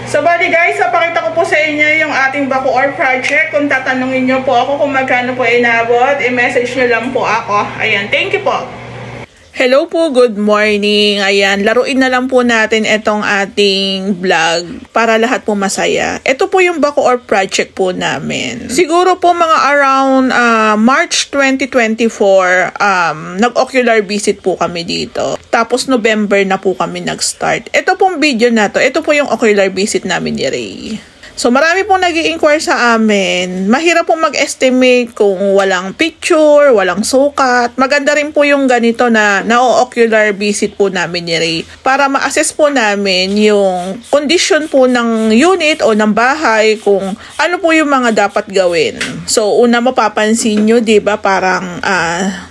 So bali guys, napakita ko po sa inyo yung ating Bacoor project. Kung tatanungin nyo po ako kung magkano po inabot, i-message nyo lang po ako. Ayan, thank you po. Hello po, good morning. Ayan, laruin na lang po natin itong ating vlog para lahat po masaya. Ito po yung Bacoor project po namin. Siguro po mga around March 2024, nag-ocular visit po kami dito. Tapos November na po kami nag-start. Ito pong video na to, ito po yung ocular visit namin ni Ray. So, marami pong nag-i-inquire sa amin. Mahirap pong mag-estimate kung walang picture, walang sukat. Maganda rin po yung ganito na na-ocular visit po namin ni Ray. Para ma-assess po namin yung condition po ng unit o ng bahay kung ano po yung mga dapat gawin. So, una mapapansin nyo, diba, parang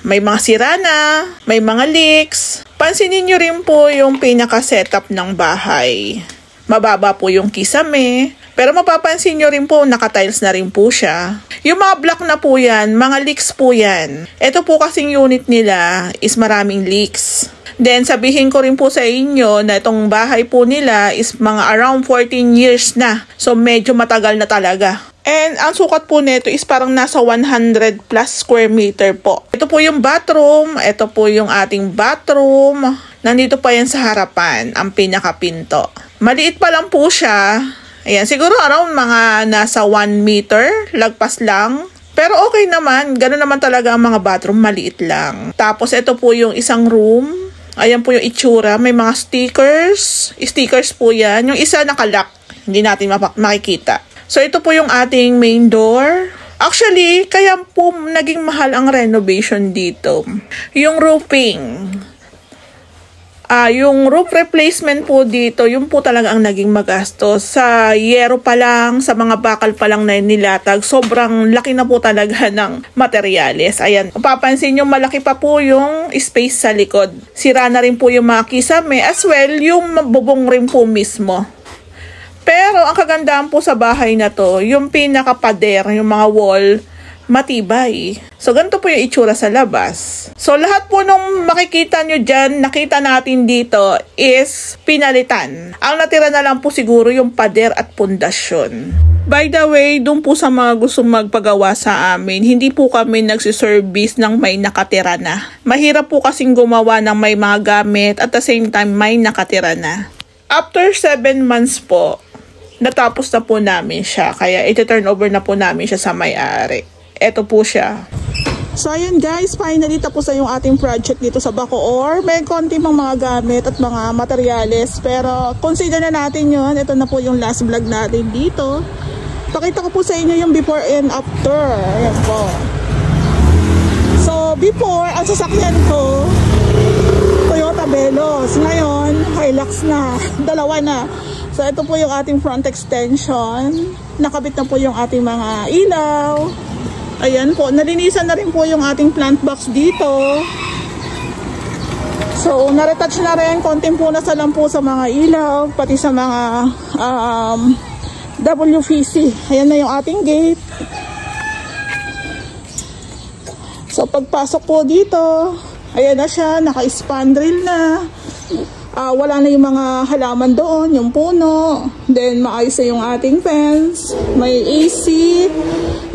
may mga sira na, may mga leaks. Pansinin nyo rin po yung pinaka-setup ng bahay. Mababa po yung kisame. Pero mapapansin nyo rin po, naka-tiles na rin po siya. Yung mga block na po yan, mga leaks po yan. Ito po kasing unit nila is maraming leaks. Then sabihin ko rin po sa inyo na itong bahay po nila is mga around 14 years na. So medyo matagal na talaga. And ang sukat po nito is parang nasa 100 plus square meter po. Ito po yung bathroom. Ito po yung ating bathroom. Nandito pa yan sa harapan, ang pinakapinto. Maliit pa lang po siya. Ayan, siguro around mga nasa 1 meter, lagpas lang. Pero okay naman, gano'n naman talaga ang mga bathroom, maliit lang. Tapos ito po yung isang room. Ayan po yung itsura, may mga stickers. Stickers po yan. Yung isa nakalock, hindi natin makikita. So ito po yung ating main door. Actually, kaya po naging mahal ang renovation dito. Yung roofing. Yung roof replacement po dito, yung po talaga ang naging magastos. Sa yero pa lang, sa mga bakal pa lang na nilatag, sobrang laki na po talaga ng materyales. Ayan, papansin nyo, malaki pa po yung space sa likod. Sira na rin po yung mga kisame, as well, yung bubong rin po mismo. Pero, ang kagandahan po sa bahay na to, yung pinaka-pader, yung mga wall, matibay. So, ganito po yung itsura sa labas. So, lahat po nung makikita nyo dyan, nakita natin dito, is pinalitan. Ang natira na lang po siguro yung pader at pundasyon. By the way, dun po sa mga gusto magpagawa sa amin, hindi po kami nagsiservice ng may nakatira na. Mahirap po kasing gumawa ng may mga gamit at the same time may nakatira na. After 7 months po, natapos na po namin siya. Kaya iti-turn over na po namin siya sa may-ari. Ito po siya. So, ayun guys, finally tapos na yung ating project dito sa Bacoor. May konti pang mga gamit at mga materyales. Pero, consider na natin yun. Ito na po yung last vlog natin dito. Pakita ko po sa inyo yung before and after. Ayan po. So, before, ang sasakyan ko, Toyota Veloz. Ngayon, Hilux na. Dalawa na. So, ito po yung ating front extension. Nakabit na po yung ating mga ilaw. Ayan po, nalinisan na rin po yung ating plant box dito. So, naretouch na rin, konting punas na lang po sa mga ilaw, pati sa mga WVC. Ayan na yung ating gate. So, pagpasok po dito, ayan na siya, naka-spandrel na. Wala na yung mga halaman doon, yung puno. Then, maayos na yung ating fence. May AC.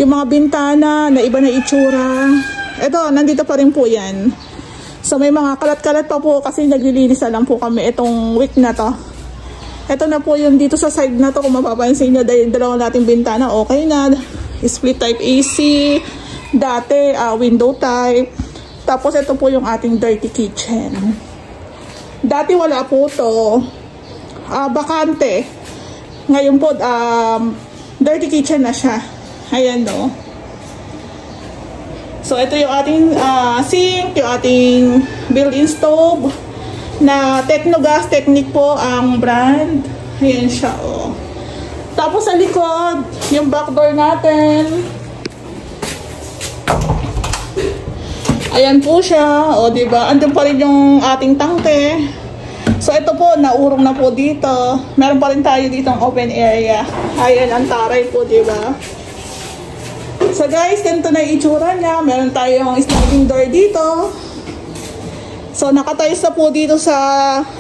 Yung mga bintana na iba na itsura. Ito, nandito pa rin po yan. So, may mga kalat-kalat pa po kasi naglilinis na lang po kami itong week na to. Ito na po yung dito sa side na to. Kung mapapansin nyo, dahil dalawang nating bintana, okay na. Split type AC. Dati, window type. Tapos, ito po yung ating dirty kitchen. Dati wala po to. Bakante. Ngayon po, dirty kitchen na siya. Ayan no. So, ito yung ating sink, yung ating built-in stove na Technogas Technic po ang brand. Ayan siya, oh. Tapos sa likod, yung back door natin. Ayan po siya, o diba? Andun pa rin yung ating tangke. So ito po, naurong na po dito. Meron pa rin tayo dito ang open area. Ayan, ang taray po, diba? So guys, ganito na yung itsura niya. Meron tayong sliding door dito. So nakatiles na po dito sa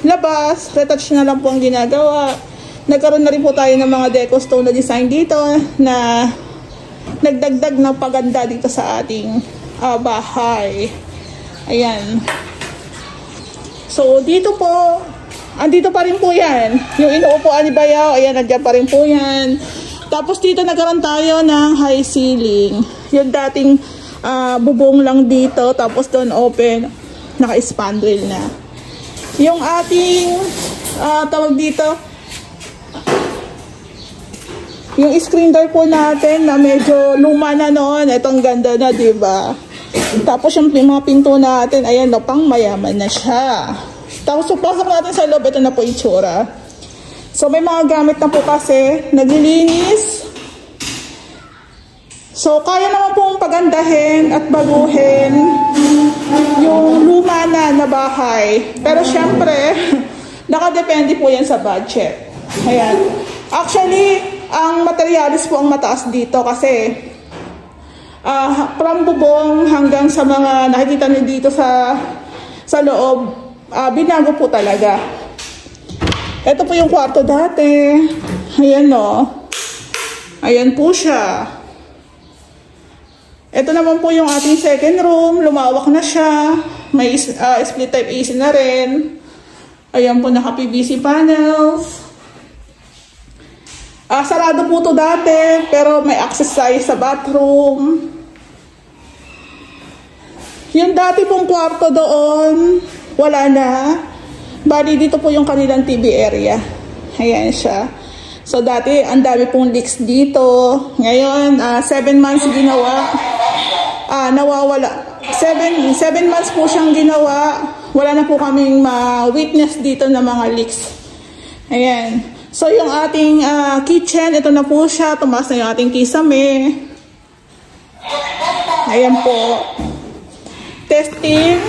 labas. Retouch na lang po ang ginagawa. nagkaroon na rin po tayo ng mga deco stone na design dito na nagdagdag ng paganda dito sa ating bahay. Ayan. So, dito po, andito pa rin po yan. Yung inuupuan ni Bayaw, ayan, nandiyan pa rin po yan. Tapos dito nagkaroon tayo ng high ceiling. Yung dating bubong lang dito, tapos doon open, naka-spandrel na. Yung ating, tawag dito, yung screen door po natin na medyo luma na noon, itong ganda na, diba? Tapos yung mga pinto natin, ayan, no, pang mayaman na siya. Tapos pasok natin sa loob, ito na po itsura. So may mga gamit na po kasi, naglilinis. So kaya naman pong pagandahin at baguhin yung luma na bahay. Pero syempre, nakadepende po yan sa budget. Ayan. Actually, ang materialis po ang mataas dito kasi from bubong hanggang sa mga nakikita niyo dito sa loob, binago po talaga. Ito po yung kwarto dati. Ayan o. Ayan po siya. Ito naman po yung ating second room. Lumawak na siya. May split type AC na rin. Ayan po, naka PVC panels. Sarado po to dati, pero may access tayo sa bathroom. Yung dati pong kwarto doon, wala na. Bali, dito po yung kanilang TV area. Ayan siya. So, dati, ang dami pong leaks dito. Ngayon, 7 months ginawa. Nawawala. 7 months po siyang ginawa. Wala na po kaming ma-witness dito na mga leaks. Ayan. So, yung ating kitchen, ito na po siya. Tumaas na yung ating kisame. Ayan po. Testing.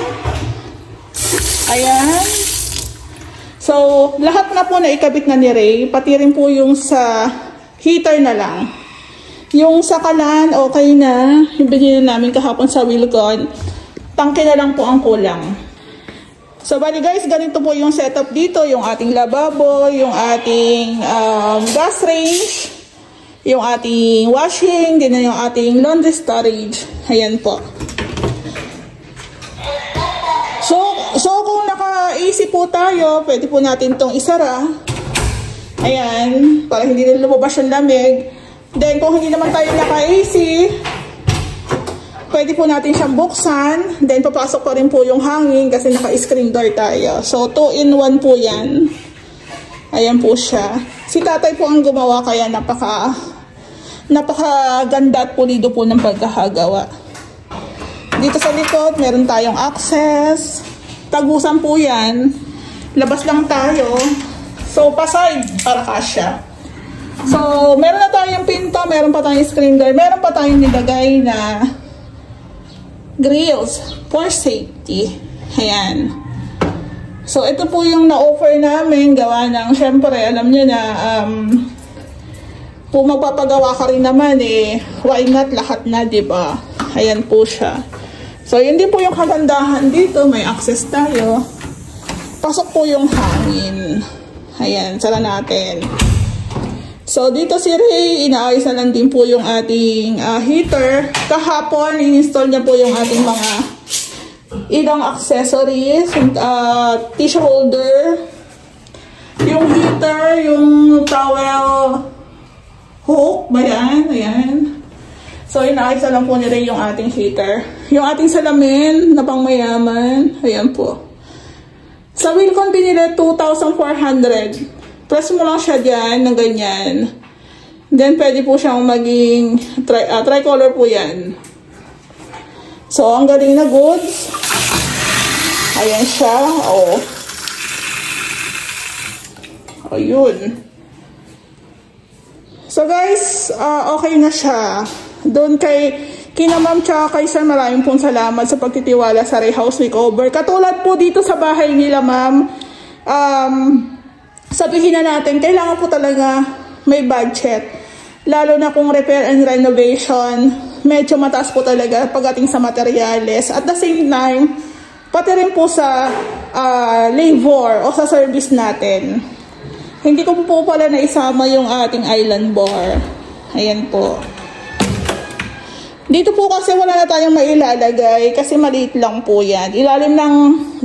Ayan. So, lahat na po na ikabit na ni Ray. Pati rin po yung sa heater na lang. Yung sa kanan, okay na. Yung binili namin kahapon sa Wilcon. Tangke na lang po ang kulang. So, bali guys, ganito po yung setup dito. Yung ating lababo, yung ating gas range, yung ating washing, din yung ating laundry storage. Ayan po. So kung naka-AC po tayo, pwede po natin itong isara. Ayan, para hindi na lumabas yung lamig. Then, kung hindi naman tayo naka-AC, pwede po natin siyang buksan. Then, papasok pa rin po yung hangin kasi naka-screen door tayo. So, 2-in-1 po yan. Ayan po siya. Si tatay po ang gumawa, kaya napakaganda at pulido po ng pagkakagawa. Dito sa likod, meron tayong access. Tagusan po yan. Labas lang tayo. So, paside para kasya. So, meron na tayong pinto, meron pa tayong screen door, meron pa tayong nilagay na grills for safety. Ayan. So, ito po yung na-offer namin. Gawa ng, syempre, alam nyo na, kung magpapagawa ka rin naman, why not lahat na, diba? Ayan po siya. So, yun din po yung kagandahan dito. May access tayo. Pasok po yung hangin. Ayan, sara natin. So, dito si Ray, inaayos na lang din po yung ating heater. Kahapon, in-install niya po yung ating mga ilang accessories. Tissue holder. Yung heater, yung towel hook. Bayan, ayan. So, inaayos na lang po ni Ray yung ating heater. Yung ating salamin na pang mayaman. Ayan po. Sa Wilcon, binili 2,400. Press mo lang siya dyan ng ganyan. Then, pwede po siyang maging tricolor po yan. So, ang galing na goods. Ayan siya. Oh. Ayun. So, guys, okay na siya. Doon kina ma'am tsaka kay sir, maraming pong salamat sa pagtitiwala sa Ray House Makeover. Katulad po dito sa bahay nila, ma'am, sabihin na natin, kailangan po talaga may budget. Lalo na kung repair and renovation, medyo mataas po talaga pagdating sa materials. At the same time, pati rin po sa labor o sa service natin. Hindi ko po pala naisama yung ating island bar. Ayan po. Dito po kasi wala na tayong mailalagay kasi maliit lang po yan. Ilalim ng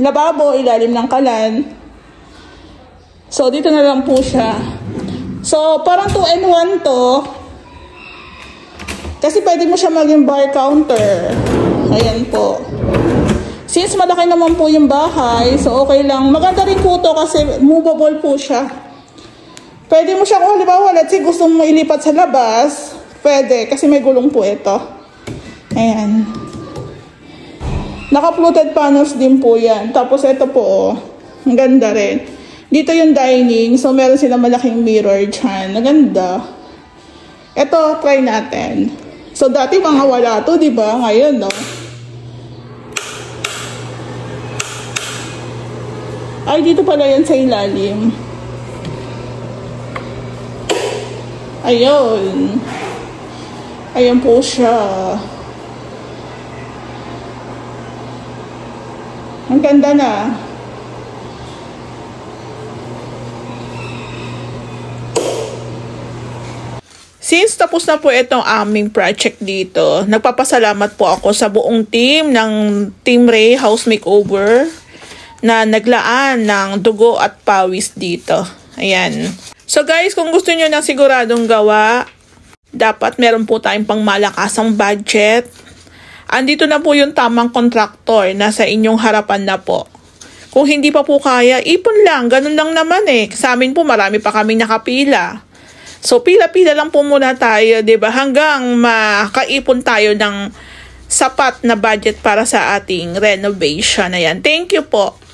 lababo, ilalim ng kalan. So, dito na lang po siya. So, parang 2-in-1 to. Kasi pwede mo siya maging bar counter. Ayan po. Since malaki naman po yung bahay, so okay lang. Maganda rin po to kasi movable po siya. Pwede mo siya kung halimbawa, let's say gusto mo ilipat sa labas, pwede kasi may gulong po ito. Ayan. Naka-fluted panels din po yan. Tapos ito po, oh, ang ganda rin. Dito yung dining, so meron silang malaking mirror dyan. Ang ganda. Ito, try natin. So dati mga wala to, di ba? Ngayon, no? Ay, dito pala yan sa ilalim. Ayun. Ayan po siya. Ang ganda na. Since tapos na po itong aming project dito, nagpapasalamat po ako sa buong team ng Team Ray House Makeover na naglaan ng dugo at pawis dito. Ayan. So guys, kung gusto nyo ng siguradong gawa, dapat meron po tayong pangmalakasang budget. Andito na po yung tamang kontraktor na sa inyong harapan na po. Kung hindi pa po kaya, ipon lang. Ganun lang naman eh. Sa amin po, marami pa kaming nakapila. So, pila-pila lang po muna tayo, diba? Hanggang makaipon tayo ng sapat na budget para sa ating renovation. Ayan. Thank you po.